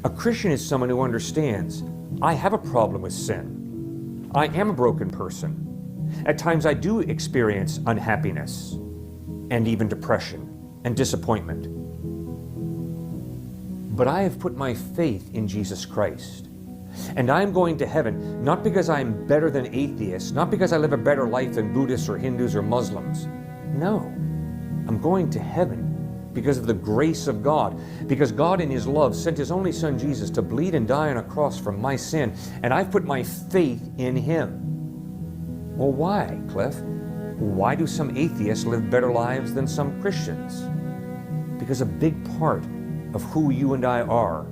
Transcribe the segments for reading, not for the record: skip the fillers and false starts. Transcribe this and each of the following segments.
A Christian is someone who understands, I have a problem with sin. I am a broken person. At times I do experience unhappiness and even depression and disappointment. But I have put my faith in Jesus Christ. And I'm going to heaven not because I'm better than atheists, not because I live a better life than Buddhists or Hindus or Muslims. No, I'm going to heaven because of the grace of God, because God in His love sent His only Son Jesus to bleed and die on a cross for my sin, and I've put my faith in Him. Well, why, Cliff? Why do some atheists live better lives than some Christians? Because a big part of who you and I are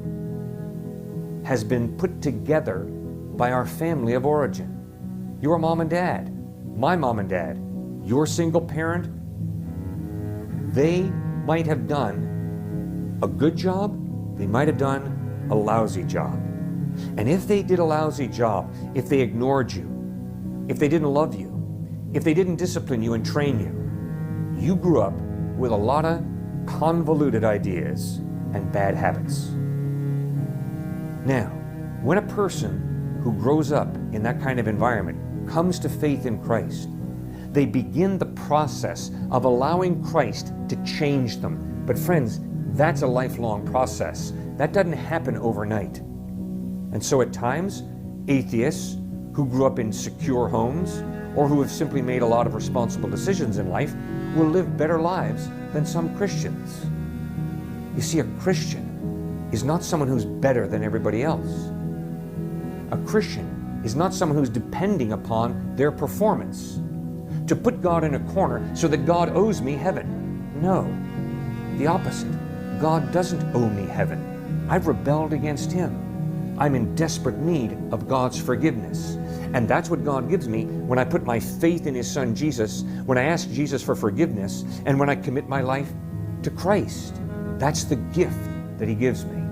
has been put together by our family of origin. Your mom and dad, my mom and dad, your single parent, they might have done a good job, they might have done a lousy job. And if they did a lousy job, if they ignored you, if they didn't love you, if they didn't discipline you and train you, you grew up with a lot of convoluted ideas and bad habits. Now, when a person who grows up in that kind of environment comes to faith in Christ, they begin the process of allowing Christ to change them. But friends, that's a lifelong process. That doesn't happen overnight. And so at times, atheists who grew up in secure homes or who have simply made a lot of responsible decisions in life will live better lives than some Christians. You see, a Christian is not someone who's better than everybody else. A Christian is not someone who's depending upon their performance to put God in a corner so that God owes me heaven. No, the opposite. God doesn't owe me heaven. I've rebelled against Him. I'm in desperate need of God's forgiveness. And that's what God gives me when I put my faith in His Son Jesus, when I ask Jesus for forgiveness, and when I commit my life to Christ. That's the gift that He gives me.